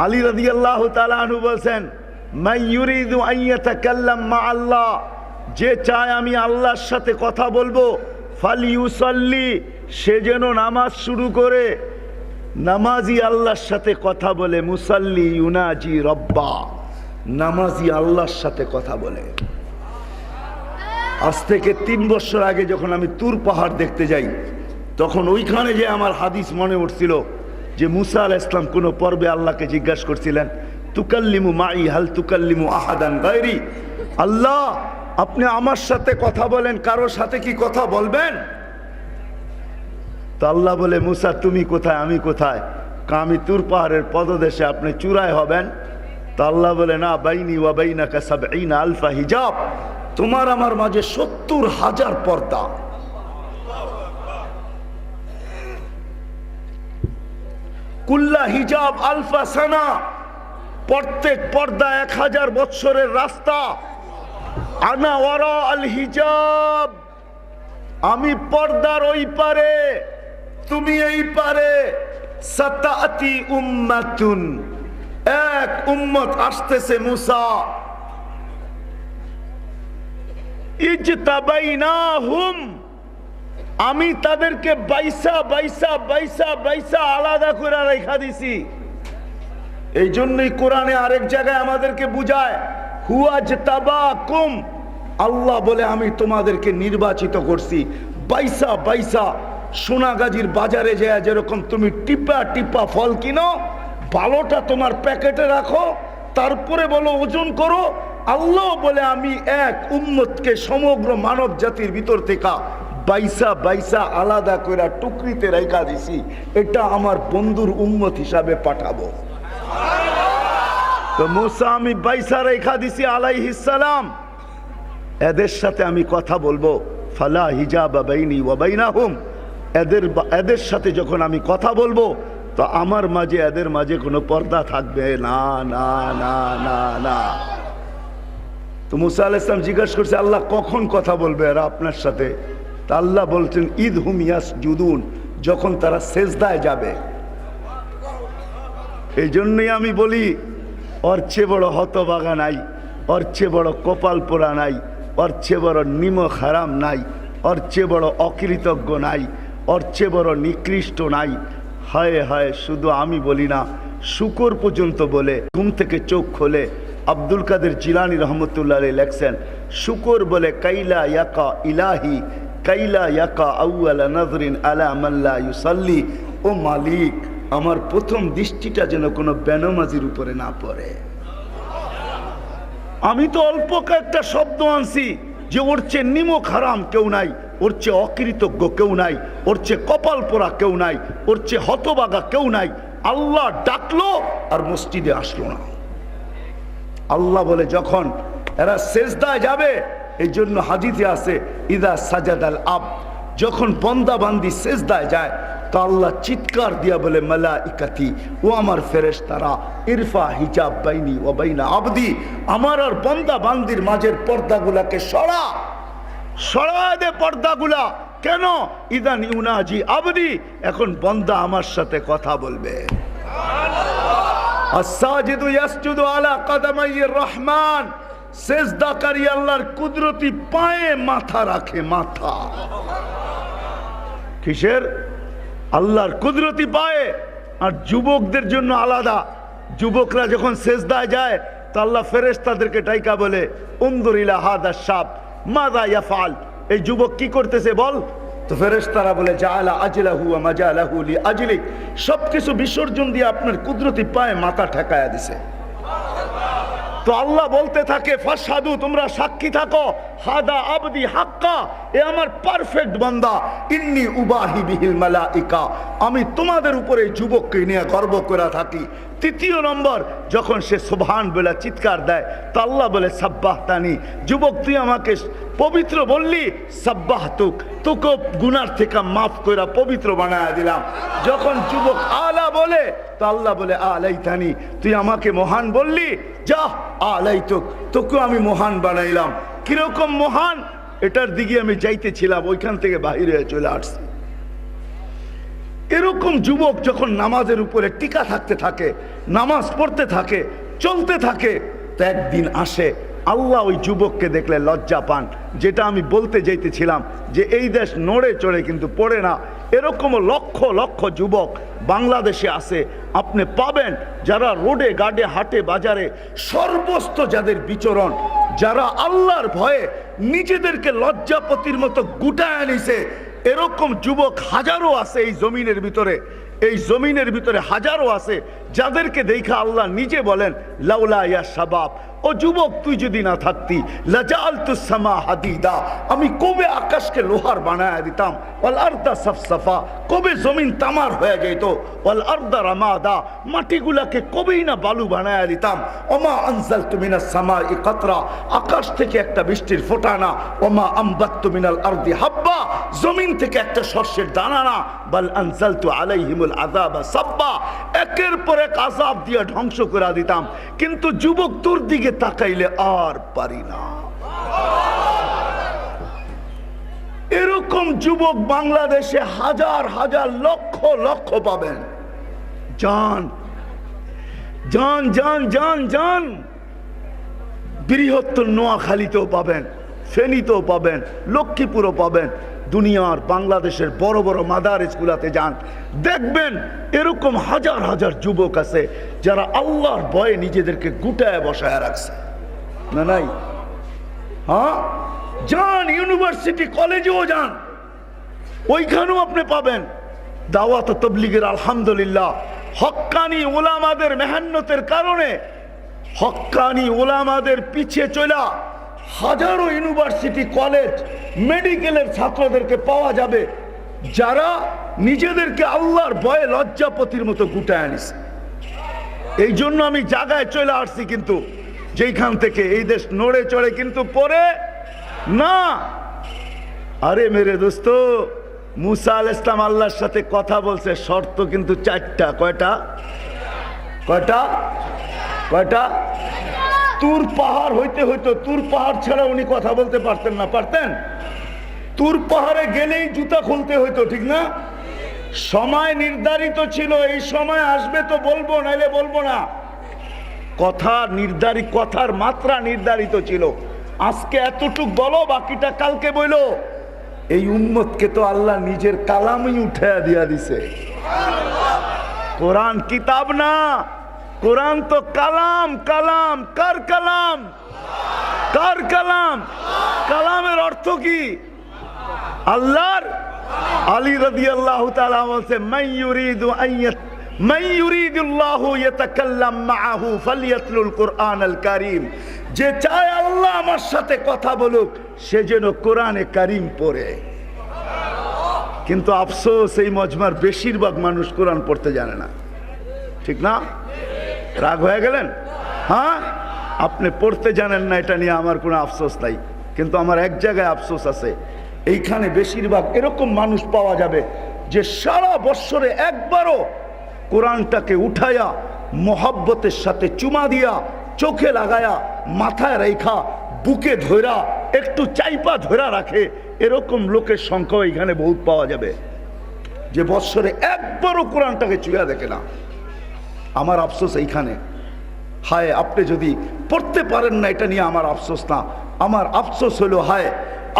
আলী রাদিয়াল্লাহু তাআলা আনহু বলছেন, মান ইউরিদু আন ইয়াতাকাল্লাম মা আল্লাহ, যে চায় আমি আল্লাহর সাথে কথা বলবো, ফালিউসাল্লি, সে যেন নামাজ শুরু করে। নামাজি আল্লাহর সাথে কথা বলে, মুসাল্লি ইউনাজি রব্বা, নামাজি আল্লাহর সাথে কথা বলে। আজ থেকে 3 বছর আগে যখন আমি তুর পাহাড় দেখতে যাই, তখন ওইখানে যে আমার হাদিস মনে উঠছিল যে মুসা আলাইহিস সালাম কোন পর্বে আল্লাহকে জিজ্ঞাসা করছিলেন, তুকাল্লিমু মাই হাল তুকাল্লিমু আহাদান গায়রি, আল্লাহ আপনি আমার সাথে কথা বলেন, কারোর সাথে কি কথা বলবেন? তো আল্লাহ বলে, মুসা তুমি কোথায়, আমি কোথায়? আমি তুর পাহাড়ের পদদেশে, আপনি চূড়ায় হবেন। তো আল্লাহ বলে, না, বাইনি ওয়া বাইনাকা ৭০ আলফা হিজাব, তোমার আমার মাঝে ৭০,০০০ পর্দা। কুল্লা হিজাব আলফা সানা, প্রত্যেক পর্দা ১০০০ বৎসরের রাস্তা। আনা ওয়ারা আল হিজাব, আমি পর্দার ওই পারে, তুমি এই পারে। সাতাতি উম্মাতুন, এক উম্মত আসতেছে মুসা, ইজতাবাইনাহুম, আমি তাদেরকে বাইসা বাইসা বাইসা বাইসা আলাদা করে রেখা দিছি। এই জন্যই কোরআনে আরেক জায়গায় আমাদেরকে বুঝায়, হুয়াজতাবাকুম, আল্লাহ বলে আমি তোমাদেরকে নির্বাচিত করছি। বাইসা বাইসা, সোনাগাজীর বাজারে যায় যেরকম তুমি টিপা টিপা ফল কিনো, ভালোটা তোমার প্যাকেটে রাখো, তারপরে বলো ওজন করো। আল্লাহ বলে আমি এক উম্মতকে সমগ্র মানব জাতির ভিতর থেকে বাইসা বাইসা আলাদা করে টুকরিতে রেখা দিছি, এটা আমার বন্ধুর উম্মত হিসাবে পাঠাবো। তো মুসা আমি বাইসা রেখা দিছি আলাইহিস সালাম, এদের সাথে আমি কথা বলবো। ফালা হিজাবা বাইনি ওয়া বাইনাহুম, এদের সাথে যখন আমি কথা বলবো, তো আমার মাঝে এদের মাঝে কোনো পর্দা থাকবে না, না, না, না, না। তো মুসা আলাইহিস সালাম জিজ্ঞাসা করছে, আল্লাহ কখন কথা বলবে এরা আপনার সাথে? তা আল্লাহ বলছেন, ঈদ হুম ইয়াসজুদুন, যখন তারা সেজদায় যাবে। এই জন্যই আমি বলি, ওর চেয়ে বড় হতভাগা নাই, ওর চেয়ে বড় কপাল পোড়া নাই, ওর চেয়ে বড় নিমক হারাম নাই, ওর চেয়ে বড় অকৃতজ্ঞ নাই, ওর চেয়ে বড় নিকৃষ্ট নাই। হায় হায়, শুধু আমি বলি না, শুকর পর্যন্ত বলে ঘুম থেকে চোখ খোলে। আব্দুল কাদের জিলানী রহমতুল্লাহ আলাইহি লেখছেন, শুকর বলে, কাইলা ইয়াকা ইলাহি কাইলা ইয়াকা আউয়ালা নাজরিন আলা মান লা ইউসাল্লি, ও মালিক আমার প্রথম দৃষ্টিটা যেন কোনো বেনামাজির উপরে না পড়ে। আমি তো অল্প কয়েকটা শব্দ আনছি যে ওর চেয়ে নিমক হারাম কেউ নাই, ওর চেয়ে অকৃতজ্ঞ কেউ নাই, ওর চেয়ে কপাল পোড়া কেউ নাই, ওর চেয়ে হতবাগা কেউ নাই। আল্লাহ ডাকলো আর মসজিদে আসলো না। আল্লাহ বলে যখন এরা সেজদায় যাবে, এই জন্য হাদিসে আছে, ইদা সাজাদাল আব, যখন বান্দা বান্দি সেজদায় যায়, তো আল্লাহ চিৎকার দিয়া বলে, মালাইকাতি, ও আমার ফেরেশতারা, ইরফা হিজাব বাইনি ওয়া বাইনা আবদি, আমার আর বান্দা বান্দির মাঝের পর্দাগুলাকে সরা, সরা দে পর্দাগুলা। কেন? ইদান ইউনাজি আবদি, এখন বান্দা আমার সাথে কথা বলবে। আস-সাজিদু ইয়াসজুদু আলা কাদামাইর রহমান, সেজদাকারী আল্লাহর কুদরতি পায়ে মাথা রাখে, মাথা। কিসের? আল্লাহর কুদরতি পায়ে। আর যুবকদের জন্য আলাদা, যুবকরা যখন সেজদায় যায়, তো আল্লাহ ফেরেশতাদেরকে ডাইকা বলে, উনজুর ইলা হাদা শাব মাযা ইয়াফআল, এই যুবক কি করতেছে বল। তো ফেরেশতারা বলে, জাআলা আজলাহু ওয়া মাজালাহু লিআজলিক, সবকিছু বিসর্জন দিয়ে আপনার কুদরতি পায়ে মাথা ঠেকায়া দিছে। তো আল্লাহ বলতে থাকে, ফাশহাদু, তোমরা সাক্ষী থাকো, হাদা আবদি হাক্কা, এ আমার পারফেক্ট বান্দা, ইন্নী উবাহি বিহিল মালাইকা, আমি তোমাদের উপরে যুবককে নিয়ে গর্ব করে থাকি। তৃতীয় নম্বর, যখন সে সুবহান বলে চিৎকার দেয়, তো আল্লাহ বলে, সাব্বাহতানি, যুবক তুই আমাকে পবিত্র বললি, সাব্বাহতুক, তোকে গুনার থেকে মাফ করে পবিত্র বানায় দিলাম। যখন যুবক আলা বলে, তো আল্লাহ বলে, আলাইতানি, তুই আমাকে মহান বললি, যা আলাইতুক, তোকে আমি মহান বানাইলাম। কিরকম মহান, এটার দিকে আমি যাইতেছিলাম, ওইখান থেকে বাহিরে চলে আসছি। এরকম যুবক যখন নামাজের উপরে টিকা থাকতে থাকে, নামাজ পড়তে থাকে, চলতে থাকে, তো একদিন আসে আল্লাহ ওই যুবককে দেখলে লজ্জা পান। যেটা আমি বলতে যাইতেছিলাম যে এই দেশ নড়ে চড়ে কিন্তু পড়ে না, এরকমও লক্ষ লক্ষ যুবক বাংলাদেশে আছে, আপনি পাবেন যারা রোডে গাডে হাটে বাজারে সর্বস্ত যাদের বিচরণ, যারা আল্লাহর ভয়ে নিজেদেরকে লজ্জাপতির মতো গুটায় নিছে, এরকম যুবক হাজারো আছে এই জমিনের ভিতরে। এই জমিনের ভিতরে হাজারো আছে যাদেরকে দেখা আল্লাহ নিজে বলেন লাউলা ইয়া শাবাব, ও যুবক তুই যদি না থাকতি লাজালতুস সামা হাদিদা, আমি কবে আকাশকে লোহার বানায়া দিতাম, ওয়াল আরদা সাফসাফা, কবে জমিন তামার হয়ে যেত, ওয়াল আরদা রামাদা, মাটিগুলাকে কবেই না বালু বানায়া দিতাম, ওমা আনজালতু মিনাস সামাই কাতরা, আকাশ থেকে একটা বৃষ্টির ফোঁটা না, ওমা আমবাততু মিনাল আরদি হাব্বা, জমিন থেকে একটা শস্যের দানা না, বাল আনজালতু আলাইহিমুল আযাবা সাব্বা, একের পর এক আযাব দিয়ে ধ্বংস করে দিতাম। কিন্তু যুবক তোর দিকে তাকাইলে আর পারি না। এরকম যুবক বাংলাদেশে হাজার হাজার লক্ষ লক্ষ পাবেন। জান জান জান জান জান বৃহত্তর নোয়াখালীতেও পাবেন, ফেনীতেও পাবেন, লক্ষ্মীপুরও পাবেন। দুনিয়ার বাংলাদেশের বড় বড় মাদারিসগুলোতে যান, দেখবেন এরকম হাজার হাজার যুবক আছে যারা আল্লাহর ভয়ে নিজেদেরকে গুটায় বসায় রাখছে। না নাই? হ্যাঁ, যান ইউনিভার্সিটি কলেজেও যান, ওইখানেও আপনি পাবেন। দাওয়াত ও তাবলীগের আলহামদুলিল্লাহ হক্কানি উলামাদের মেহনতের কারণে, হক্কানি উলামাদের পিছে চলা হাজারো ইউনিভার্সিটি কলেজ মেডিকেলের ছাত্রদেরকে পাওয়া যাবে যারা নিজেদেরকে আল্লাহর ভয়ে লজ্জাপতির মতো গুটায় আনিছে। এই জন্য আমি জায়গায় চলে আসছি, কিন্তু যেখান থেকে এই দেশ নড়ে চড়ে কিন্তু পড়ে না। আরে মেরে দোস্ত, মুসা আলাইহিস সালাম আল্লাহর সাথে কথা বলছে, শর্ত কিন্তু চারটা। কয়টা? কয়টা? কয়টা? তুর পাহাড় হইতে হইতো, তুর পাহাড় ছাড়া উনি কথা বলতে পারতেন না। পারতেন? তুর পাহাড়ে গেলেই জুতা খুলতে হইতো, ঠিক না? সময় নির্ধারিত ছিল, এই সময় আসবে তো বলবো, নাইলে বলবো না। কথা নির্ধারিত, কথার মাত্রা নির্ধারিত ছিল। আজকে এতটুক বলো, বাকিটা কালকে বইলো। এই উম্মতকে তো আল্লাহ নিজের কালামই উঠে দিয়া দিছে। কোরআন কিতাব না, কোরআন তো কালাম। কালাম কার কালাম? কার কালাম? কালামের অর্থ কি? আল্লাহর। আলী রাদিয়াল্লাহু তাআলা বলছে মান ইউরিদুল্লাহু ইয়াতাকাল্লাম মাআহু ফালইয়াতলুল কুরআনাল কারীম, যে চায় আল্লাহ আমার সাথে কথা বলুক সে যেন কোরআনে কারীম পড়ে। কিন্তু আফসোস এই মজমার বেশিরভাগ মানুষ কোরআন পড়তে জানে না, ঠিক না? রাগ হয়ে গেলেন? হ্যাঁ, আপনি পড়তে জানেন না, এটা নিয়ে আমার কোনো আফসোস নাই। কিন্তু আমার এক জায়গায় আফসোস আছে, এইখানে বেশিরভাগ এরকম মানুষ পাওয়া যাবে যে সারা বৎসরে একবারও কোরআনটাকে উঠায়া মোহাব্বতের সাথে চুমা দিয়া, চোখে লাগায়া, মাথায় রেখা, বুকে ধরা, একটু চাইপা ধরা রাখে, এরকম লোকের সংখ্যা এখানে বহুত পাওয়া যাবে যে বৎসরে একবারও কোরআনটাকে চুয়া দেখে না। আমার আফসোস এইখানে। হায়, আপনি যদি পড়তে পারেন না, এটা নিয়ে আমার আফসোস না। আমার আফসোস হলো, হায়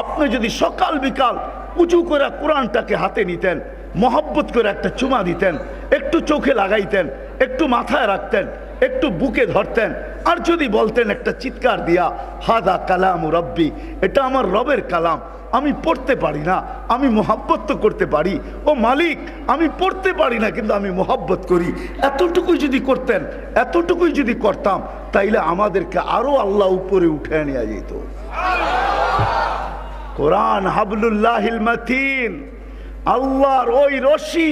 আপনি যদি সকাল বিকাল উঁচু করে কোরআনটাকে হাতে নিতেন, মহব্বত করে একটা চুমা দিতেন, একটু চোখে লাগাইতেন, একটু মাথায় রাখতেন, একটু বুকে ধরতেন, আর যদি বলতেন একটা চিৎকার দিয়া, হাদা কালাম রব্বি, এটা আমার রবের কালাম, আমি পড়তে পারি না, আমি মোহাব্বত তো করতে পারি, ও মালিক আমি পড়তে পারি না কিন্তু আমি মোহাব্বত করি, এতটুকুই যদি করতেন, এতটুকুই যদি করতাম, তাইলে আমাদেরকে আরো আল্লাহ উপরে উঠে নিয়ে যেত। কোরআন হাবলুল্লাহিল মাতিন, আল্লাহর ওই রশি,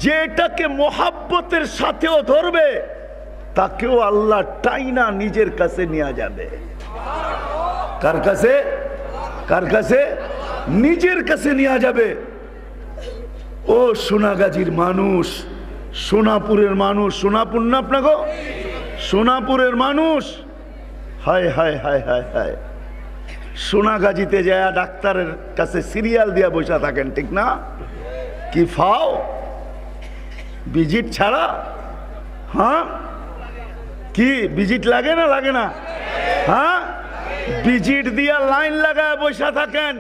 যেটাকে মোহাব্বতের সাথেও ধরবে তাকেও আল্লাহ টাইনা নিজের কাছে নিয়ে যাবে। কার কাছে? কার কাছে? নিজের কাছে নিয়ে যাবে। ও সোনাগাজীর মানুষ, সোনাপুরের মানুষ, সোনাপুর না আপনাকে? সোনাপুরের মানুষ, হায় হায় হায় হায় হায়, সোনাগাজীতে যায় ডাক্তারের কাছে সিরিয়াল দিয়া বসে থাকেন, ঠিক না? কি ফাও ভিজিট ছাড়া? হ্যাঁ, কি ভিজিট লাগে না লাগে না? হ্যাঁ, ভিজিট দিয়া লাইন লাগায় বসে থাকেন,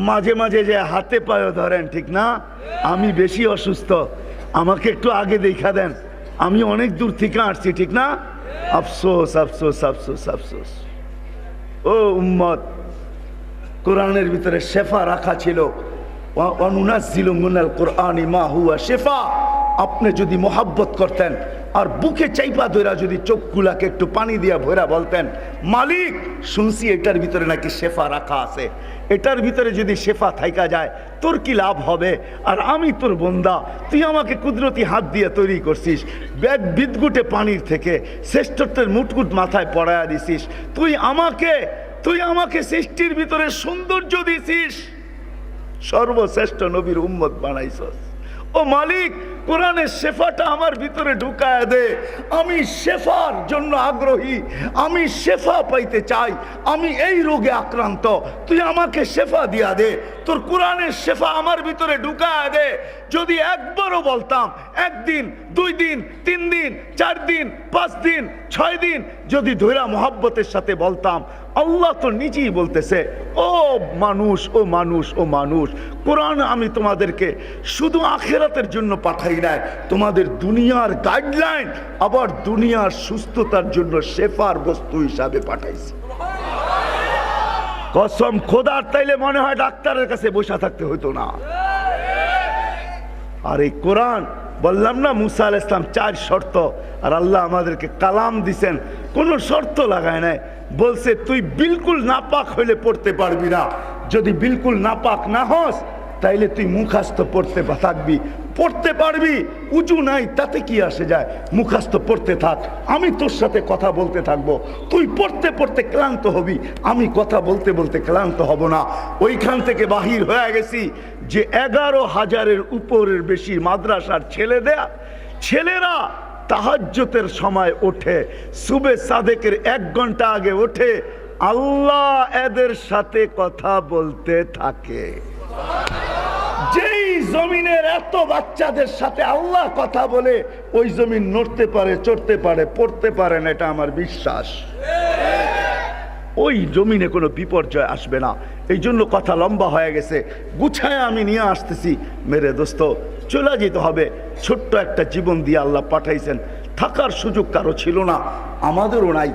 মাঝে মাঝে যে হাতে পায়ে ধরেন, ঠিক না? আমি বেশি অসুস্থ, আমাকে একটু আগে দেখা দেন, আমি অনেক দূর থেকে আসছি, ঠিক না? আফসোস আফসোস আফসোস আফসোস। ও উম্মত, কোরআনের ভিতরে শেফা রাখা ছিল। ওয়ানুনাজ্জিলু মিনাল কুরআনি মা হুয়া শিফা। আপনি যদি মোহাব্বত করতেন আর বুকে চাইপা ধরা যদি চোখগুলাকে একটু পানি দিয়া ভরা বলতেন, মালিক শুনছি এটার ভিতরে নাকি শেফা রাখা আছে, এটার ভিতরে যদি শেফা থাইকা যায় তোর কি লাভ হবে? আর আমি তোর বন্দা, তুই আমাকে কুদরতি হাত দিয়ে তৈরি করছিস, ব্যাগ বিদগুটে পানির থেকে শ্রেষ্ঠত্বের মুটকুট মাথায় পড়ায়া দিছিস, তুই আমাকে সৃষ্টির ভিতরে সৌন্দর্য দিছিস, সর্বশ্রেষ্ঠ নবীর উম্মত বানাইছস। ও মালিক, কোরআনের শেফাটা আমার ভিতরে ঢুকায় দে, আমি শেফার জন্য আগ্রহী, আমি শেফা পাইতে চাই, আমি এই রোগে আক্রান্ত, তুই আমাকে শেফা দিয়া দে, তোর কোরআনের শেফা আমার ভিতরে ঢুকায় দে। যদি একবারও বলতাম, একদিন, 2 দিন, 3 দিন, 4 দিন, 5 দিন, 6 দিন যদি ধৈরা মোহাব্বতের সাথে বলতাম, আল্লাহ তো নিজেই বলতেছে, ও মানুষ, ও মানুষ, ও মানুষ, কোরআন আমি তোমাদেরকে শুধু আখিরাতের জন্য পাঠাই নাই, তোমাদের দুনিয়ার গাইডলাইন আবার দুনিয়ার সুস্থতার জন্য শেফার বস্তু হিসাবে পাঠাইছি। কসম খোদার, তাইলে মনে হয় ডাক্তারের কাছে বসে থাকতে হতো না। আর এই কোরআন, বললাম না মুসা আলাইহিস সালাম 4 শর্ত, আর আল্লাহ আমাদেরকে কালাম দিছেন, কোনো শর্ত লাগায় নাই, বলছে তুই বিলকুল নাপাক হইলে পড়তে পারবি না, যদি বিলকুল নাপাক না হস তাইলে তুই মুখাস্ত পড়তে থাকবি, পড়তে পারবি, উঁচু নাই তাতে কি আসে যায়, মুখাস্ত পড়তে থাক, আমি তোর সাথে কথা বলতে থাকবো, তুই পড়তে পড়তে ক্লান্ত হবি, আমি কথা বলতে বলতে ক্লান্ত হব না। ওইখান থেকে বাহির হয়ে গেছি যে 11,000-এর উপরের বেশি মাদ্রাসার ছেলেরা তাহাজ্জুদের সময় ওঠে, সুবে সাদেকের 1 ঘন্টা আগে ওঠে, আল্লাহ এদের সাথে কথা বলতে থাকে। যেই জমিনের এত বাচ্চাদের সাথে আল্লাহ কথা বলে, ওই জমিন নড়তে পারে, চড়তে পারে, পড়তে পারে না, এটা আমার বিশ্বাস। ওই জমিনে কোনো বিপর্যয় আসবে না। এই জন্য কথা লম্বা হয়ে গেছে, গুছায় আমি নিয়ে আসতেছি। মেরে দোস্ত, চলে যেতে হবে, ছোট্ট একটা জীবন দিয়ে আল্লাহ পাঠাইছেন, থাকার সুযোগ কারো ছিল না, আমাদেরও নাই।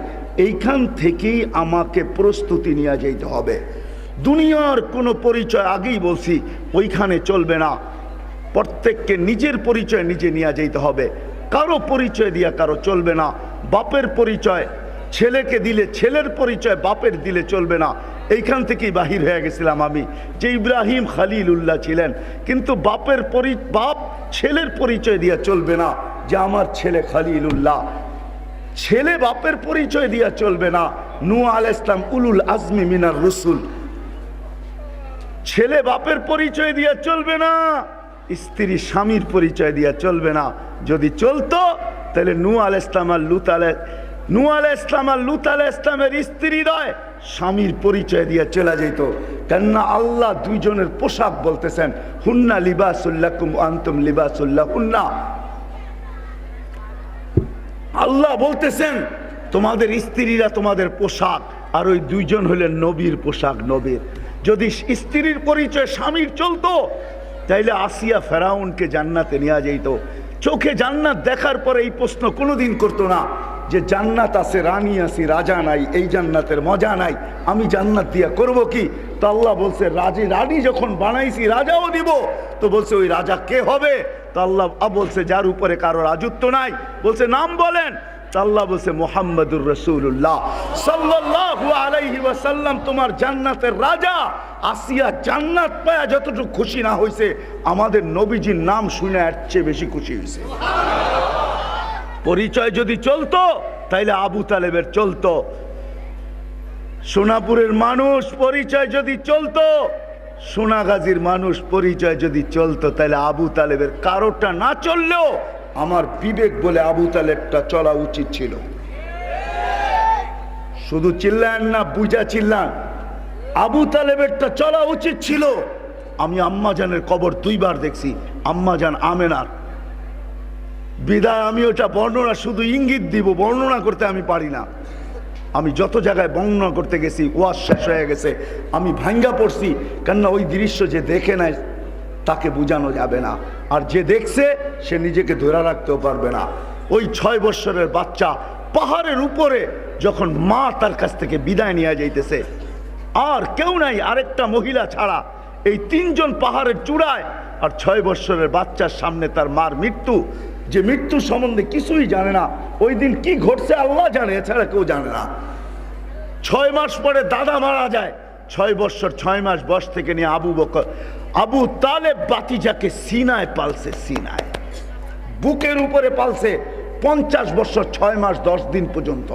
এইখান থেকেই আমাকে প্রস্তুতি নিয়ে যেতে হবে। দুনিয়ার কোনো পরিচয়, আগেই বলছি, ওইখানে চলবে না। প্রত্যেককে নিজের পরিচয় নিজে নিয়ে যেতে হবে, কারো পরিচয় দিয়া কারো চলবে না। বাপের পরিচয় ছেলেকে দিলে, ছেলের পরিচয় বাপের দিলে চলবে না। এইখান থেকেই বাহির হয়ে গেছিলাম আমি, যে ইব্রাহিম খলিলুল্লাহ ছিলেন, কিন্তু বাপ ছেলের পরিচয় দিয়া চলবে না, যে আমার ছেলে খলিলুল্লাহ। ছেলে বাপের পরিচয় দিয়া চলবে না। নূহ আলাইহিস সালাম উলুল আজমি মিনার রসুল, ছেলে বাপের পরিচয় দিয়া চলবে না, স্ত্রী স্বামীর পরিচয় দিয়া চলবে না। যদি চলতো তাহলে নূহ আলাইহিস সালাম আর লূত আলাইহিস সালামের স্ত্রীদ্বয় স্বামীর পরিচয় দিয়ে চলে যেত। কেননা আল্লাহ দুইজনের পোশাক বলতেছেন, হুন্না লিবাসুল লাকুম ওয়া আনতুম লিবাসুল লাহুন্না। আল্লাহ বলতেছেন তোমাদের স্ত্রীরা তোমাদের পোশাক, আর ওই দুইজন হলেন নবীর পোশাক, নবীর। যদি স্ত্রীর পরিচয় স্বামীর চলতো তাইলে আসিয়া ফেরাউনকে জান্নাতে নিয়ে যেত। চোখে জান্নাত দেখার পরে এই প্রশ্ন কোনোদিন করতো না যে জান্নাত আছে, রানী আছে, রাজা নাই, এই জান্নাতের মজা নাই, আমি জান্নাত দিয়া করব কি? তো আল্লাহ বলছে রানী যখন বানাইছি রাজাও দিব, তো বলছে ওই রাজা কে হবে? তো আল্লাহ বলছে যার উপরে কারো রাজত্ব নাই, বলছে নাম বলেন। তো আল্লাহ বলছে মুহাম্মাদুর রাসূলুল্লাহ সাল্লাল্লাহু আলাইহি ওয়াসাল্লাম তোমার জান্নাতের রাজা। আসিয়া জান্নাত পায়া যতটুকু খুশি না হয়েছে, আমাদের নবীজির নাম শুনে এর চেয়ে বেশি খুশি হয়েছে। পরিচয় যদি চলতো তাইলে আবু তালেবের চলতো, সোনাপুরের মানুষ পরিচয় যদি চলতো, সোনাগাজীর মানুষ পরিচয় যদি চলতো, তাহলে আবু তালেবের কারোটা না চললেও আমার বিবেক বলে আবু তালেবটা চলা উচিত ছিল। শুধু চিল্লান না, বুঝা চিল্লান, আবু তালেবেরটা চলা উচিত ছিল। আমি আম্মাজানের কবর 2 বার দেখছি, আম্মাজান আমেনার, বিদায় আমি ওটা বর্ণনা শুধু ইঙ্গিত দিব, বর্ণনা করতে আমি পারি না। আমি যত জায়গায় বর্ণনা করতে গেছি ওয়াজ শেষ হয়ে গেছে, আমি ভাঙ্গা পড়ছি, কেননা ওই দৃশ্য যে দেখে নেয় তাকে বোঝানো যাবে না, আর যে দেখছে সে নিজেকে ধরে রাখতেও পারবে না। ওই 6 বৎসরের বাচ্চা পাহাড়ের উপরে যখন মা তার কাছ থেকে বিদায় নিয়ে যাইতেছে, আর কেউ নাই আরেকটা মহিলা ছাড়া, এই 3 জন পাহাড়ের চূড়ায়, আর 6 বৎসরের বাচ্চার সামনে তার মার মৃত্যু, যে মৃত্যু সম্বন্ধে কিছুই জানে না। ওই দিন কি ঘটছে আল্লাহ জানে, এছাড়া কেউ জানে না। 6 মাস পরে দাদা মারা যায়। 6 বৎসর 6 মাস বয়স থেকে নিয়ে আবু তালেব বাতিজাকে সিনায় পালছে, সিনায় বুকের উপরে পালছে 50 বৎসর 6 মাস 10 দিন পর্যন্ত।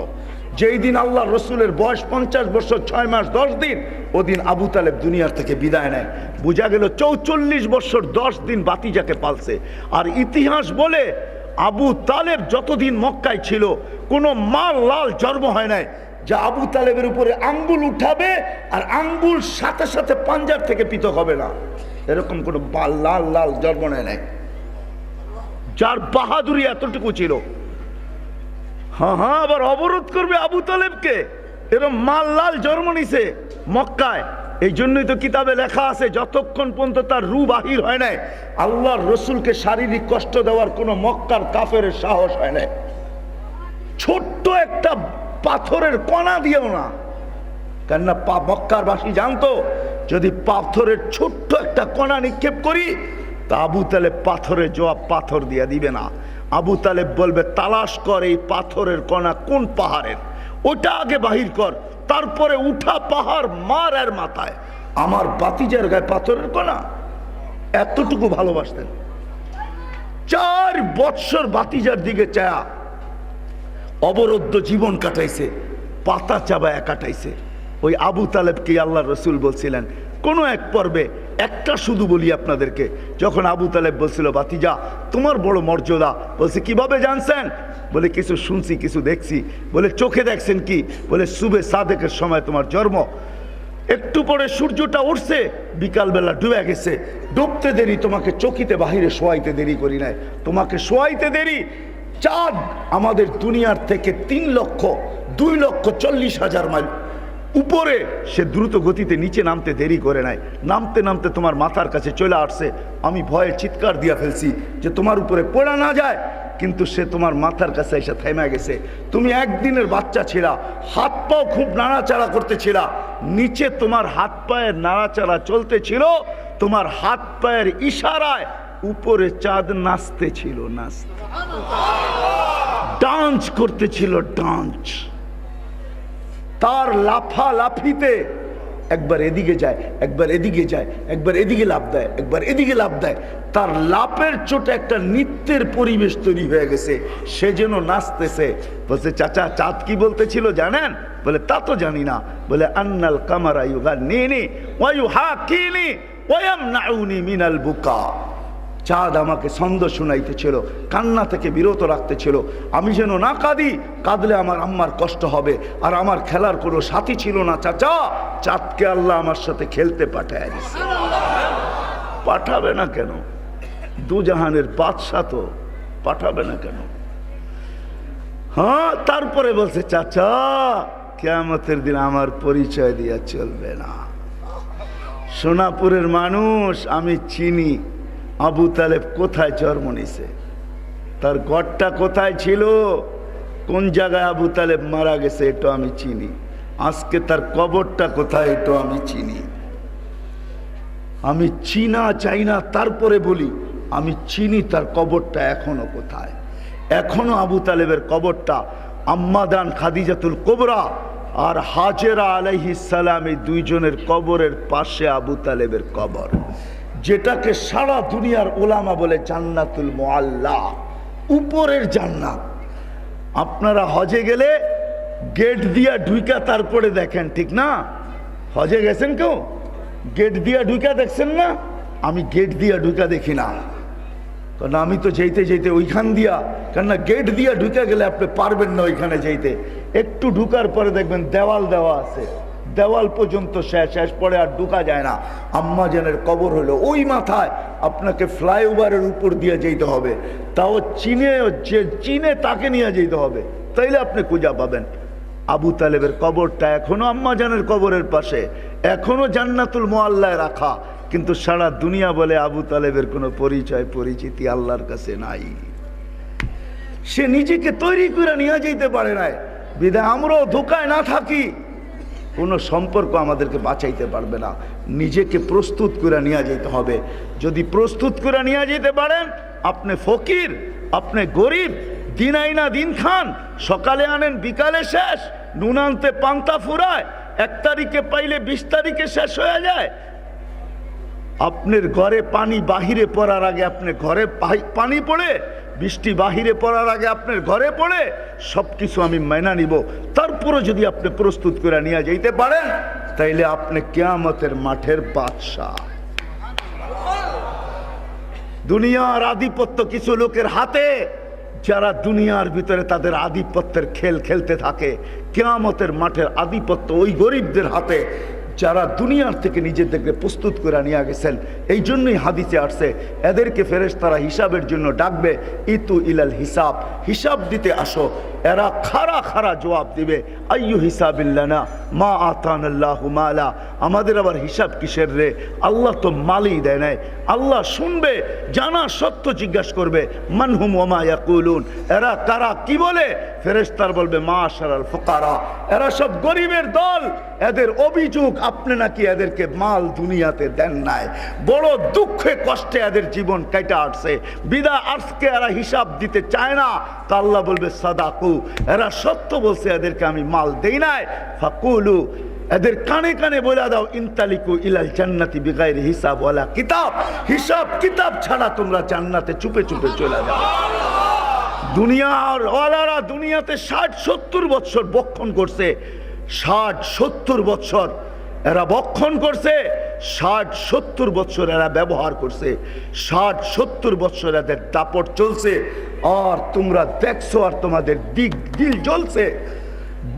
যেই দিন আল্লাহ রসুলের বয়স 50 বৎসর 6 মাস 10 দিন, ওদিন আবু তালেব দুনিয়ার থেকে বিদায় নেয়। বোঝা গেল 44 বৎসর 10 দিন বাতিজাকে পালছে। আর ইতিহাস বলে আবু তালেব যতদিন মক্কায় ছিল কোনো মা লাল জন্ম হয় নাই, যা আবু তালেবের উপরে আঙ্গুল উঠাবে আর আঙ্গুল সাথে সাথে পাঞ্জার থেকে পৃথক হবে না, এরকম কোনো লাল লাল জন্ম নেয় নাই, যার বাহাদুরি এতটুকু ছিল। হ্যাঁ, আবার অবরোধ করবে আবু তালেবকে, এরকম মাল লাল জন্ম নিছে মক্কায়। এই জন্যই তো কিতাবে লেখা আছে, যতক্ষণ পর্যন্ত তার রূহ বাহির হয় নাই, আল্লাহর রসুলকে শারীরিক কষ্ট দেওয়ার কোনো মক্কার কাফের সাহস হয় নাই। ছোট্ট একটা পাথরের কণা দিয়েও না, কেননা মক্কার বাসী জানতো যদি পাথরের ছোট্ট একটা কণা নিক্ষেপ করি তা আবু তালেব পাথরের জবাব পাথর দিয়ে দিবে না। আবু তালেব বলবে তালাশ কর এই পাথরের কণা কোন পাহাড়ের, ওটা আগে বাহির কর, তারপরে উঠা পাহাড় মার এর মাথায়। আমার বাতিজার গায়ে পাথরের কণা, এতটুকু ভালোবাসতেন। 4 বৎসর বাতিজার দিকে চায়া অবরুদ্ধ জীবন কাটাইছে, পাতা চাবায়া কাটাইছে। ওই আবু তালেবকে আল্লাহ রসুল বলছিলেন কোনো এক পর্বে, একটা শুধু বলি আপনাদেরকে, যখন আবু তালেব বলছিল বাতিজা তোমার বড় মর্যাদা, বলছে কিভাবে জানছেন? বলে কিছু শুনছি কিছু দেখছি। বলে চোখে দেখছেন কি? বলে সুবে সাদেকের সময় তোমার জন্ম, একটু পরে সূর্যটা উঠছে, বিকালবেলা ডুবে গেছে, ডুবতে দেরি, তোমাকে চকিতে বাহিরে শোয়াইতে দেরি করি নাই, তোমাকে শোয়াইতে দেরি। চাঁদ আমাদের দুনিয়ার থেকে 3,02,40,000 মাইল উপরে, সে দ্রুত গতিতে নিচে নামতে দেরি করে নাই, নামতে নামতে তোমার মাথার কাছে চলে আসছে। আমি ভয়ে চিৎকার দিয়া ফেলছি যে তোমার উপরে পড়া না যায়, কিন্তু সে তোমার মাথার কাছে এসে থেমে গেছে। তুমি একদিনের বাচ্চা ছিলা, হাত পাও খুব নাড়াচাড়া করতেছিলা, নিচে তোমার হাত পায়ের নাড়াচাড়া চলতেছিল, তোমার হাত পায়ের ইশারায় উপরে চাঁদ নাচতে ছিল, নাচতে ডান্স করতেছিল, ডান্স। তার লাফালাফিতে একবার এদিকে যায়, একবার এদিকে যায়, একবার এদিকে লাফ দেয়, একবার এদিকে লাফ দেয়। তার লাফের চোটে একটা নৃত্যের পরিবেশ তৈরি হয়ে গেছে, সে যেন নাচতেছে। বলছে চাচা চাঁদ কি বলতেছিল জানেন? বলে তা তো জানি না। বলে আন্নাল কামারা ইউগান্নিনি ওয়া ইউহাকিনি ওয়া ইয়ামনাউনি মিনাল বুকা। চাঁদ আমাকে ছন্দ শুনাইতেছিল, কান্না থেকে বিরত রাখতেছিল, আমি যেন না কাঁদি, কাঁদলে আমার আম্মার কষ্ট হবে, আর আমার খেলার কোনো সাথী ছিল না। চাচা চাঁদকে আল্লাহ আমার সাথে খেলতে পাঠায় দিছে। পাঠাবে না কেন? দুজাহানের বাদশা তো, পাঠাবে না কেন? হ্যাঁ, তারপরে বলছে চাচা কিয়ামতের দিন আমার পরিচয় দিয়া চলবে না। সোনাপুরের মানুষ আমি চিনি আবু তালেব কোথায় জন্ম নিছে, তার ঘরটা কোথায় ছিল, কোন জায়গায় আবু তালেব মারা গেছে এটা আমি চিনি, আজকে তার কবরটা কোথায় এটা আমি চিনি। আমি চিনা চাই না, তারপরে বলি আমি চিনি তার কবরটা এখনো কোথায়। এখনো আবু তালেবের কবরটা আম্মাদান খাদিজাতুল কুবরা আর হাজেরা আলাইহিস সালাম, এই দুইজনের কবরের পাশে আবু তালেবের কবর, যেটাকে সারা দুনিয়ার ওলামা বলে জান্নাতুল মুআল্লা, উপরের জান্নাত। আপনারা হজে গেলে গেট দিয়া ঢুকা তারপরে দেখেন, ঠিক না? হজে গেছেন কেউ? গেট দিয়া ঢুকা দেখছেন না? আমি গেট দিয়া ঢুকা দেখি না, কারণ আমি তো যেতে যেতে ওইখান দিয়া, কেননা গেট দিয়া ঢুকে গেলে আপনি পারবেন না ওইখানে যেতে। একটু ঢুকার পরে দেখবেন দেওয়াল দেওয়া আছে, দেওয়াল পর্যন্ত শেষ পড়ে আর ঢুকা যায় না। আম্মাজানের কবর হলো ওই মাথায়, আপনাকে ফ্লাইওভারের উপর দিয়ে যেতে হবে, তাও চীনে তাকে নিয়ে যেতে হবে, তাইলে আপনি খুঁজা পাবেন। আবু তালেবের কবরটা এখনো আম্মাজানের কবরের পাশে, এখনো জান্নাতুল মুআল্লায় রাখা, কিন্তু সারা দুনিয়া বলে আবু তালেবের কোনো পরিচিতি আল্লাহর কাছে নাই। সে নিজেকে তৈরি করে নিয়ে যেতে পারে নাই, বিধায় আমরাও ধোকায় না থাকি, কোনো সম্পর্ক আমাদেরকে বাঁচাইতে পারবে না। নিজেকে প্রস্তুত করে নিয়ে যেতে হবে। যদি প্রস্তুত করে নিয়ে যেতে পারেন, আপনি ফকির, আপনি গরিব, দিন আইনা দিন খান, সকালে আনেন বিকালে শেষ, নুন আনতে পান্তা ফুরায়, 1 তারিখে পাইলে 20 তারিখে শেষ হয়ে যায়। আপনার ঘরে পানি বাহিরে পড়ার আগে আপনি ঘরে পানি পড়ে, বৃষ্টি বাহিরে পড়ার আগে আপনার ঘরে পড়ে, সবকিছু আমি মাইনা নিব, তারপরে যদি আপনি প্রস্তুত করে নিয়ে যাইতে পারেন, তাইলে আপনি কিয়ামতের মাঠের বাদশা। দুনিয়ার আধিপত্য কিছু লোকের হাতে, যারা দুনিয়ার ভিতরে তাদের আধিপত্যের খেল খেলতে থাকে। কিয়ামতের মাঠের আধিপত্য ওই গরিবদের হাতে, যারা দুনিয়ার থেকে নিজেদেরকে প্রস্তুত করে নিয়ে গেছেন। এই জন্যই হাদিসে আসছে, এদেরকে ফেরেশতারা হিসাবের জন্য ডাকবে, ইতু ইলাল হিসাব, হিসাব দিতে আসো। এরা খাড়া খাড়া জবাব দিবে, আইয়ু হিসাবিল্লানা মা আতানাল্লাহু মালা, আমাদের আবার হিসাব কিসের রে, আল্লাহ তো মালই দেয় নাই। আল্লাহ শুনবে, জানা সত্য জিজ্ঞাসা করবে, মানহুম ওমা ইয়াকুলুন, এরা কারা, কি বলে? ফেরেশতার বলবে মা আশারাল ফুকারা, এরা সব গরিবের দল। এদের অভিযোগ আপনি নাকি এদেরকে মাল দুনিয়াতে দেন নাই, বড় দুঃখে কষ্টে এদের জীবন কেটে আসছে, বিদা আজকে এরা হিসাব দিতে চায় না। তা আল্লাহ বলবে সাদাকু, এরা সত্য বলছে, এদেরকে আমি মাল দেই নাই। ফাকুলু, এদের কানে কানে বলে দাও, ইনতালিকু ইলাল জান্নাতি বিগাইরি হিসাব ওয়ালা কিতাব, হিসাব কিতাব ছাড়া তোমরা জান্নাতে চুপে চুপে চলে যাও। দুনিয়ার ওয়ালারা দুনিয়াতে 60-70 বছর বক্ষণ করছে, 60-70 বছর এরা বক্ষণ করছে, 60-70 বছর এরা ব্যবহার করছে, 60-70 বছর এদের দাপট চলছে। আর তোমরা দেখছো, আর তোমাদের দিল জ্বলছে,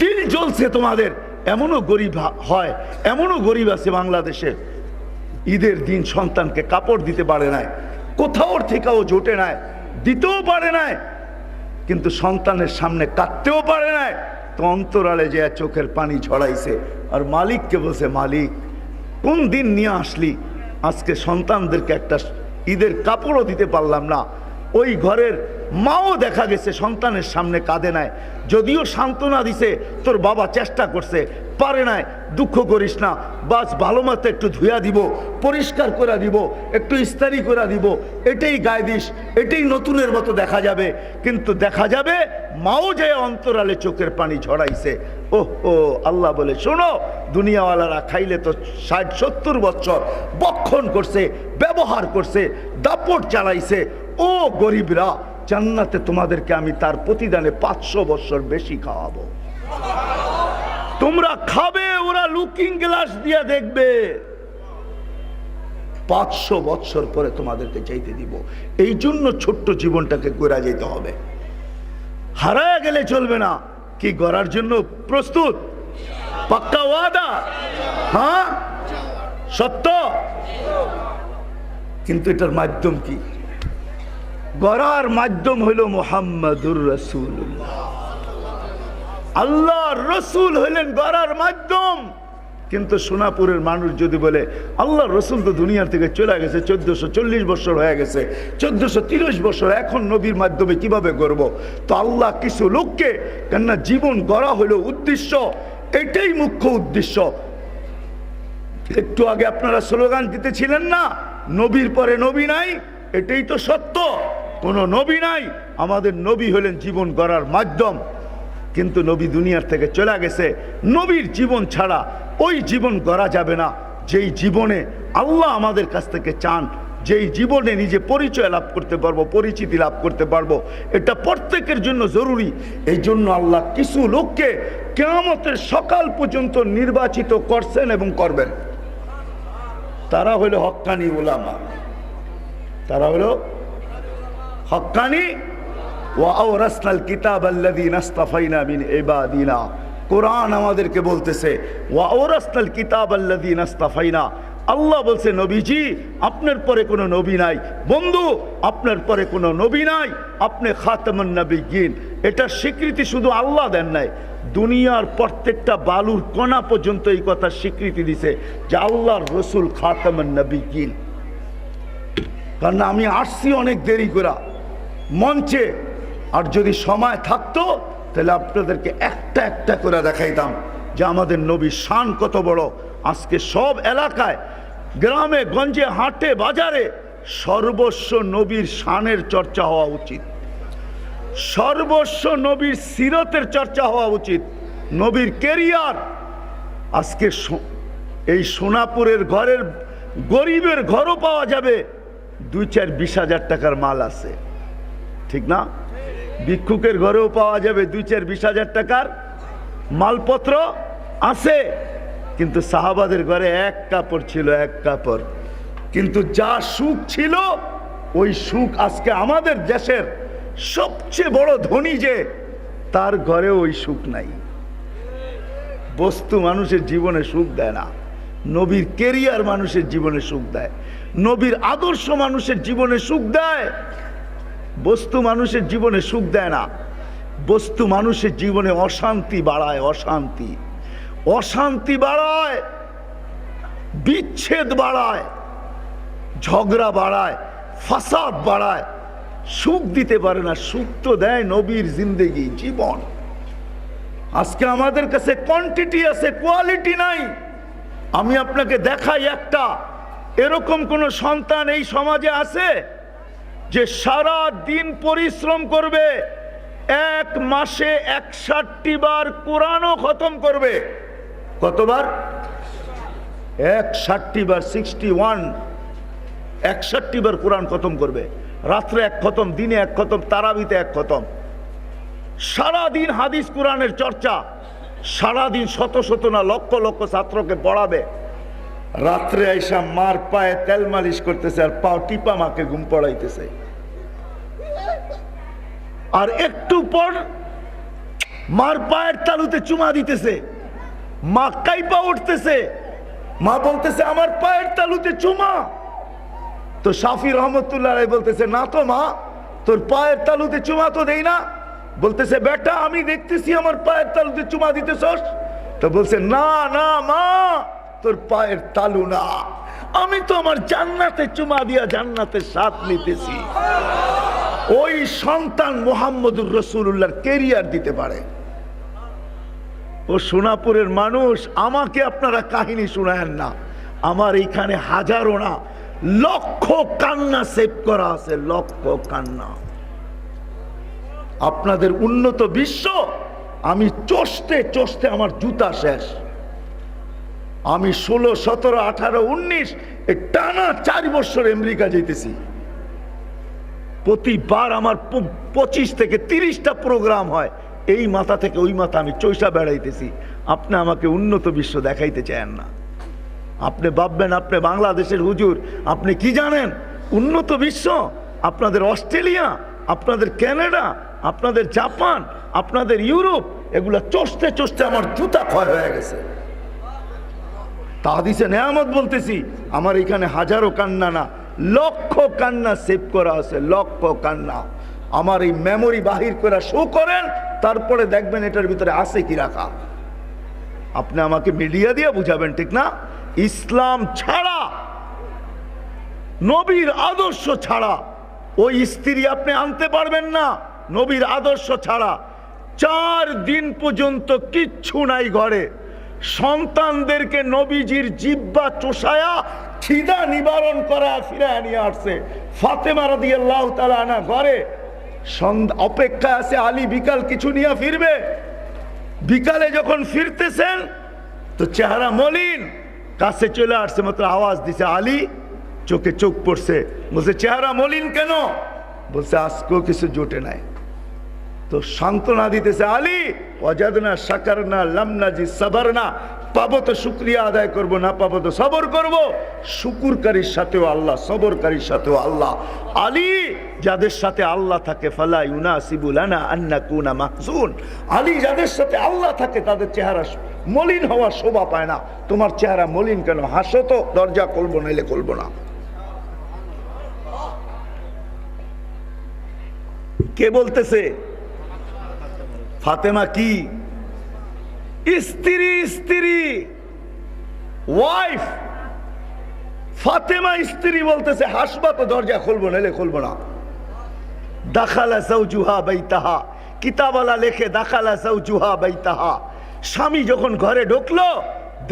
দিল জ্বলছে তোমাদের। এমনও গরিব হয়, এমনও গরিব আছে বাংলাদেশে, ঈদের দিন সন্তানকে কাপড় দিতে পারে নাই, কোথাও থেকেও জোটে নাই, দিতেও পারে নাই, কিন্তু সন্তানের সামনে কাঁদতেও পারে নাই, তো অন্তরালে যে চোখের পানি ঝরাইছে। আর মালিককে বলছে, মালিক কোন দিন নিয়ে আসলি, আজকে সন্তানদেরকে একটা ঈদের কাপড়ও দিতে পারলাম না। ওই ঘরের মাও দেখা গেছে সন্তানের সামনে কাঁদে নাই, যদিও সান্ত্বনা দিছে, তোর বাবা চেষ্টা করছে, পারে নাই, দুঃখ করিস না, বাস ভালো মতো একটু ধুয়া দিব, পরিষ্কার করে দিব, একটু ইস্তারি করে দিব, এটাই গায়ে দিস, এটাই নতুনের মতো দেখা যাবে। কিন্তু দেখা যাবে মাও যে অন্তরালে চোখের পানি ঝরাইছে। ও আল্লাহ বলে, শোনো, দুনিয়াওয়ালারা খাইলে তো 60-70 বছর বক্ষণ করছে, ব্যবহার করছে, দাপট চালাইছে। ও গরিবরা, জান্নাতে তোমাদেরকে আমি তার প্রতিদানে 500 বছর বেশি খাওয়াবো। তোমরা খাবে, ওরা লুকিং গ্লাস দিয়ে দেখবে, 500 বছর পরে তোমাদেরকে চাইতে দিব। এই জন্য ছোট্ট জীবনটাকে গড়া যেতে হবে, হারায় গেলে চলবে না। কি গড়ার জন্য প্রস্তুত? পাক্কা ওয়াদা? হ্যাঁ, সত্য। কিন্তু এটার মাধ্যম কি? গড়ার মাধ্যম হইল মুহাম্মাদুর রাসূলুল্লাহ। আল্লাহর রসুল হইলেন গড়ার মাধ্যম। কিন্তু সোনাপুরের মানুষ যদি বলে, আল্লাহর রসুল তো দুনিয়ার থেকে চলে গেছে, 1440 বছর হয়ে গেছে, 1430 বছর, এখন নবীর মাধ্যমে কিভাবে গড়ব? তো আল্লাহ কিছু লোককে, কেননা জীবন গড়া হলো উদ্দেশ্য, এটাই মুখ্য উদ্দেশ্য। একটু আগে আপনারা স্লোগান দিতেছিলেন না, নবীর পরে নবী নাই, এটাই তো সত্য, কোনো নবী নাই। আমাদের নবী হলেন জীবন গড়ার মাধ্যম। কিন্তু নবী দুনিয়ার থেকে চলে গেছে, নবীর জীবন ছাড়া ওই জীবন গড়া যাবে না যেই জীবনে আল্লাহ আমাদের কাছ থেকে চান, যেই জীবনে নিজে পরিচয় লাভ করতে পারবো, পরিচিতি লাভ করতে পারবো। এটা প্রত্যেকের জন্য জরুরি। এই জন্য আল্লাহ কিছু লোককে কিয়ামতের সকাল পর্যন্ত নির্বাচিত করছেন এবং করবেন। তারা হলো হক্কানি উলামা, তারা হলো হক্কানি। ওয়া আওরাসনাল কিতাব আল্লাযী নাসতাফাইনা মিন ইবাদিনা, কোরআন আমাদেরকে বলতেছে ওয়া আওরাসনাল কিতাবাল্লাযীনা ইসতাফাইনা, আল্লাহ বলছে নবীজি আপনার পরে কোনো নবী নাই, বন্ধু আপনার পরে কোনো নবী নাই, আপনি খাতামুন নবিয়্যিন। এটা স্বীকৃতি শুধু আল্লাহ দেন নাই, দুনিয়ার প্রত্যেকটা বালুর কণা পর্যন্ত এই কথা স্বীকৃতি দিছে যে আল্লাহর রসুল খাতামুন নবিয়্যিন। কারণ আমি আসছি অনেক দেরি করে মঞ্চে, আর যদি সময় থাকতো তাহলে আপনাদেরকে একটা একটা করে দেখাইতাম যে আমাদের নবীর শান কত বড়। আজকে সব এলাকায়, গ্রামে গঞ্জে, হাটে বাজারে সর্বস্ব নবীর শানের চর্চা হওয়া উচিত, সর্বস্ব নবীর সিরতের চর্চা হওয়া উচিত, নবীর কেরিয়ার। আজকে এই সোনাপুরের ঘরের গরিবের ঘরও পাওয়া যাবে 2-4-20 টাকার মাল আছে, ঠিক না? ভিক্ষুকের ঘরেও পাওয়া যাবে 2-4-20 টাকার মালপত্র আছে। কিন্তু সাহাবাদের ঘরে এক কাপড় ছিল, এক কাপড়। কিন্তু যা সুখ ছিল ওই সুখ আজকে আমাদের দেশের সবচেয়ে বড় ধনী যে, তার ঘরে ওই সুখ নাই। বস্তু মানুষের জীবনে সুখ দেয় না, নবীর কেরিয়ার মানুষের জীবনে সুখ দেয়, নবীর আদর্শ মানুষের জীবনে সুখ দেয়। বস্তু মানুষের জীবনে সুখ দেয় না, বস্তু মানুষের জীবনে অশান্তি বাড়ায়, অশান্তি, অশান্তি বাড়ায়, বিচ্ছেদ বাড়ায়, ঝগড়া বাড়ায়, ফাসাদ বাড়ায়, সুখ দিতে পারে না। সুখ তো দেয় নবীর জিন্দেগি, জীবন। আজকে আমাদের কাছে কোয়ান্টিটি আছে, কোয়ালিটি নাই। আমি আপনাকে দেখাই একটা, এরকম কোন সন্তান এই সমাজে আছে যে সারা দিন পরিশ্রম করবে, এক মাসে 61 বার কোরআনও খতম করবে? কতবার? 61 বার, 61, 61 বার কোরআন খতম করবে। রাত্রে এক খতম, দিনে এক খতম, তারাবিতে এক খতম। সারাদিন হাদিস কোরআনের চর্চা, সারাদিন শত শত না লক্ষ লক্ষ ছাত্রকে পড়াবে। রাত্রে আইসা মার পায়ে তেল মালিশ করতেছে আর পাও টিপা মাকে ঘুম পড়াইতেছে। আর একটু পর মার পায়ের তালুতে চুমা দিতেছে, মা কাইপা উঠতেছে, মা বলতেছে আমার পায়ের তালুতে চুমা। তো শাফি রহমতুল্লাহ বলতেছে না তো মা, তোর পায়ের তালুতে চুমা তো দেই না। বলতেছে বেটা আমি দেখতেছি আমার পায়ের তালুতে চুমা দিতেছস। তো বলছে না না মা, তোর পায়ের তালু না, আমি তো আমার জান্নাতে চুমা দিয়া জান্নাতের স্বাদ নিতেছি। ওই সন্তান মুহাম্মদুর রাসূলুল্লাহর কেরিয়ার দিতে পারে। ও সোনাপুরের মানুষ, আমাকে আপনারা কাহিনী শোনায়েন না, আমার এইখানে হাজারো না লক্ষ কান্না সেভ করা আছে, লক্ষ কান্না। আপনাদের উন্নত বিশ্ব, আমি চষতে চষতে আমার জুতা শেষ। আমি 16, 17, 18, 19 টানা 4 বছর আমেরিকা যেতেছি। প্রতিবার আমার 25 থেকে 30টা প্রোগ্রাম হয়, এই মাথা থেকে ওই মাথা আমি চৈষা বেড়াইতেছি। আপনি আমাকে উন্নত বিশ্ব দেখাইতে চান না। আপনি ভাববেন আপনি বাংলাদেশের হুজুর, আপনি কি জানেন উন্নত বিশ্ব? আপনাদের অস্ট্রেলিয়া, আপনাদের কানাডা, আপনাদের জাপান, আপনাদের ইউরোপ, এগুলা চষতে চষতে আমার জুতা ক্ষয় হয়ে গেছে। তাহাদিসে নেয়ামত বলতেছি, আমার এখানে হাজারো কান্না না লক্ষ কান্না সেভ করা আছে, লক্ষ কান্না। আমার এই মেমোরি বাহির করে শো করেন, তারপরে দেখবেন এটার ভিতরে আছে কি রাখা। আপনি আমাকে মিডিয়া দিয়ে বুঝাবেন, ঠিক না? ইসলাম ছাড়া, নবীর আদর্শ ছাড়া ওই স্ত্রী আপনি আনতে পারবেন না। নবীর আদর্শ ছাড়া 4 দিন পর্যন্ত কিচ্ছু নাই ঘরে। সন্তানদেরকে নবীজির জিহ্বা চোষায়া খিদা নিবারণ করা ফিরায় নিয়ে আসছে। ফাতেমা রাদিয়াল্লাহু তাআলা আনহা ঘরে অপেক্ষা আছে, আলী বিকাল কিছু নিয়ে ফিরবে। বিকালে যখন ফিরতেছেন তো চেহারা মলিন, কাছে চলে আসছে, মাত্র আওয়াজ দিছে আলী, চোখে চোখ পড়ছে। বলছে চেহারা মলিন কেন? বলছে আজকেও কিছু জোটে নাই। তো সান্ত্বনা দিতেছে আলী, ওয়াজাদনা শাকারনা লাম নাজি সাবারনা, পাবো তো শুকরিয়া আদায় করব, না পাবো তো সবর করব। শুকুরকারীর সাথেও আল্লাহ, সবরকারীর সাথেও আল্লাহ। আলী যাদের সাথে আল্লাহ থাকে, ফালা ইউনাসিবু লানা আন নাকুনা মাহজুন, আলী যাদের সাথে আল্লাহ থাকে তাদের চেহারা মলিন হওয়ার শোভা পায় না। তোমার চেহারা মলিন কেন? হাসো তো, দরজা খুলবো নাইলে খুলবো না। কে বলতেছে? ফাতেমা কি স্ত্রী, স্ত্রী, ওয়াইফ। ফাতেমা স্ত্রী বলতেছে হাসবা তো, দরজা খুলবো নাইলে খুলবো না। দাখালা যাওজুহা বাইতাহা, কিতাবওয়ালা লেখে দাখালা যাওজুহা বাইতাহা, স্বামী যখন ঘরে ঢুকলো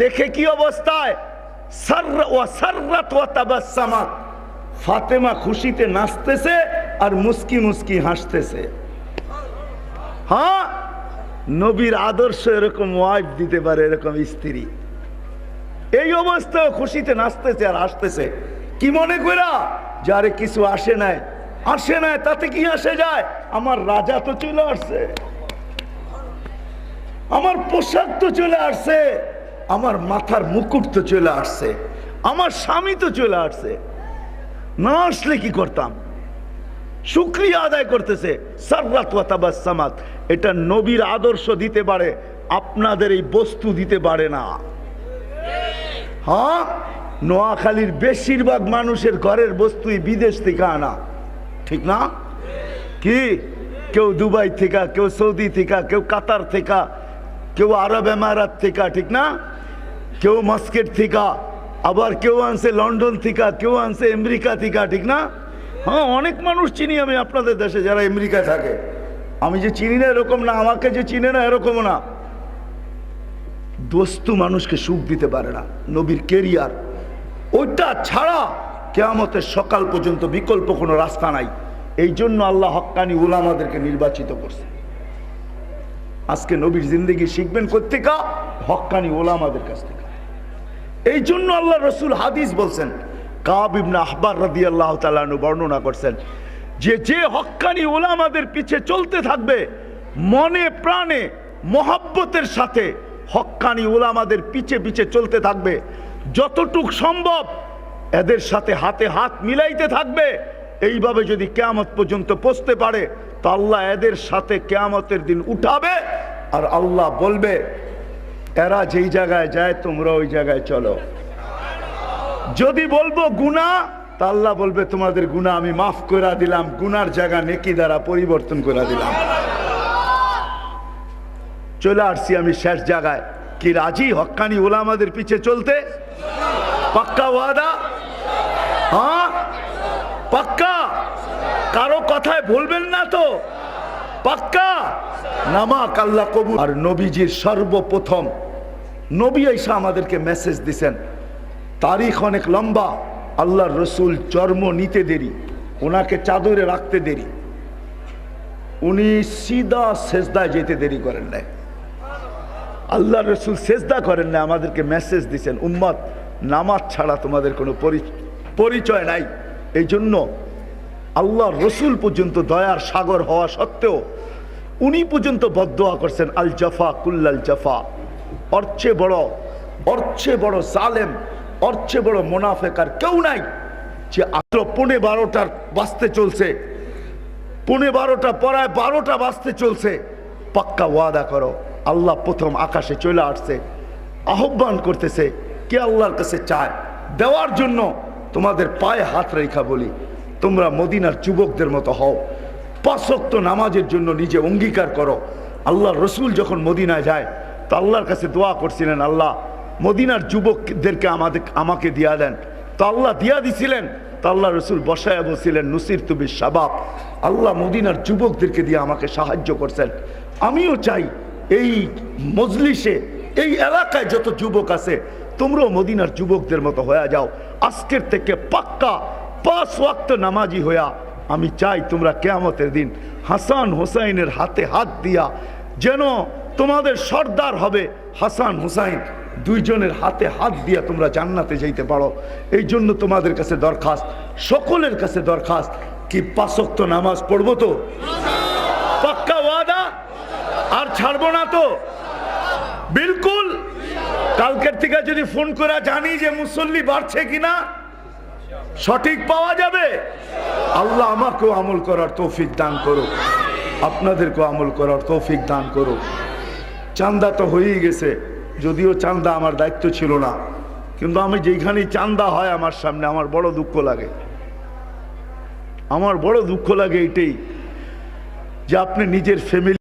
দেখে কি অবস্থায়, সাররাত ওয়া তাবাসসামাত, ফাতেমা খুশিতে নাচতেছে আর মুস্কি মুস্কি হাসতেছে। হ্যাঁ, নবীর আদর্শ এরকম ওয়াইফ দিতে পারে, এরকম স্ত্রী। এই অবস্থায় খুশিতে নাচতেছে আর হাসতেছে। কি মনে করা? যারে কিছু আসে নাই, আসে নাই, তাতে কি আসে যায়? আমার রাজা তো চলে আসছে, আমার পোশাক তো চলে আসছে, আমার মাথার মুকুট তো চলে আসছে, আমার স্বামী তো চলে আসছে। না আসলে কি করতাম? শুকরিয়া আদায় করতেছে। সাররাত ওয়া তাবাসসামাত, এটা নবীর আদর্শ দিতে পারে, আপনাদের এই বস্তু দিতে পারে না। হ্যাঁ, নোয়াখালীর বেশিরভাগ মানুষের ঘরের বস্তুই বিদেশ থেকে আনা, ঠিক না? কি কেউ দুবাই থেকে, কেউ সৌদি থেকে, কেউ কাতার থেকে, কেউ আরব এমারাত থেকে, ঠিক না? কেউ মাস্কেট থেকে, আবার কেউ আনছে লন্ডন থেকে, কেউ আনছে আমেরিকা থেকে, ঠিক না? হ্যাঁ, অনেক মানুষ চিনি আমি আপনাদের দেশে যারা আমেরিকায় থাকে। আমি যে চিনি না এরকম না, আমাকে যে চিনে না এরকমও না। বস্তু মানুষকে সুখ দিতে পারে না, নবীর কেরিয়ার ওইটা ছাড়া কিয়ামতের সকাল পর্যন্ত বিকল্প কোনো রাস্তা নাই। এই জন্য আল্লাহ হক্কানি উলামাদেরকে নির্বাচিত করছে। আজকে নবীর জিন্দেগি শিখবেন কোত্থেকে? হক্কানি উলামাদের কাছ থেকে। এই জন্য আল্লাহ রসুল হাদিস বলছেন, কাব ইবনে আহবার রাদিয়াল্লাহু তাআলা আনহু বর্ণনা করছেন যে যে হক্কানি উলামাদের পিছে চলতে থাকবে, মনে প্রাণে মহব্বতের সাথে হক্কানি উলামাদের পিছে পিছে চলতে থাকবে, যতটুক সম্ভব এদের সাথে হাতে হাত মিলাইতে থাকবে, এইভাবে যদি কিয়ামত পর্যন্ত পৌঁছতে পারে তো আল্লাহ এদের সাথে কিয়ামতের দিন উঠাবে। আর আল্লাহ বলবে, এরা যেই জায়গায় যায় তোমরা ওই জায়গায় চলো। যদি বলবো গুনাহ, তা আল্লাহ বলবে তোমাদের গুনাহ আমি মাফ করে দিলাম, গুনার জায়গা নেকি দ্বারা পরিবর্তন করে দিলাম। চলে আসছি আমি শেষ জায়গায়। কি রাজি হক্কানি উলামাদের পিছে চলতে? পাক্কা ওয়াদা? হ্যাঁ পাক্কা? কারো কথায় ভুলবেন না তো? পাক্কা? নামাক আল্লাহ কবুল। আর নবীজির সর্বপ্রথম নবী আইসা আমাদেরকে মেসেজ দিছেন, তারিখ অনেক লম্বা। আল্লাহর রসুল জন্ম নিতে দেরি, ওনাকে চাদরে রাখতে দেরি, উনি সিধা সেজদায় যেতে দেরি করেন নাই। আল্লাহ রসুল সেজদা করেন না, আমাদেরকে মেসেজ দিছেন, উম্মত নামাজ ছাড়া তোমাদের কোনো পরিচয় নাই। এই জন্য আল্লাহ রসুল পর্যন্ত দয়ার সাগর হওয়া সত্ত্বেও উনি পর্যন্ত বদদোয়া করছেন, আল জাফা কুল্লাল জাফা, অর্চে বড় জালেম, অর্চে বড় মুনাফিক আর কেউ নাই। যে আত্র 12:15 বাজতে চলছে, 12:15 পড়ায় 12টা বাজতে চলছে, পাক্কা ওয়াদা করো। আল্লাহ প্রথম আকাশে চলে আসছে, আহ্বান করতেছে, কে আল্লাহর কাছে চায় দেওয়ার জন্য। তোমাদের পায়ে হাত রেখা বলি, তোমরা মদিনার যুবকদের মতো হও, 5 ওয়াক্ত নামাজের জন্য নিজে অঙ্গীকার করো। আল্লাহ রসুল যখন মদিনায় যায় তো আল্লাহর কাছে দোয়া করছিলেন, আল্লাহ মদিনার যুবকদেরকে আমাকে দিয়া দেন। তো আল্লাহ দিয়া দিছিলেন। তো আল্লাহ রসুল বসায় বলছিলেন, নুসির তুবি শাবাব, আল্লাহ মদিনার যুবকদেরকে দিয়ে আমাকে সাহায্য করছেন। আমিও চাই এই মজলিসে, এই এলাকায় যত যুবক আছে তোমরাও মদিনার যুবকদের মতো হয়ে যাও। আজকের থেকে পাক্কা 5 ওয়াক্ত নামাজি হইয়া আমি চাই তোমরা কিয়ামতের দিন হাসান হোসাইনের হাতে হাত দিয়া, যেন তোমাদের সর্দার হবে হাসান হুসাইন, দুইজনের হাতে হাত দিয়া তোমরা জান্নাতে যাইতে পারো। এই জন্য তোমাদের কাছে দরখাস্ত, সকলের কাছে দরখাস্ত, কি 5 ওয়াক্ত নামাজ পড়বো তো? পাক্কা ওয়াদা? আর ছাড়বো না তো? বিলকুল। কালকের থেকে যদি ফোন করে জানি যে মুসল্লি বাড়ছে কিনা, সঠিক পাওয়া যাবে। আল্লাহ আমাকেও আমল করার তৌফিক দান করো, আপনাদেরকেও আমল করার তৌফিক দান করো। চান্দা তো হয়েই গেছে, যদিও চান্দা আমার দায়িত্ব ছিল না, কিন্তু আমি যেখানেই চান্দা হয় আমার সামনে আমার বড় দুঃখ লাগে। আমার বড় দুঃখ লাগে এটাই যে আপনি নিজের ফ্যামিলি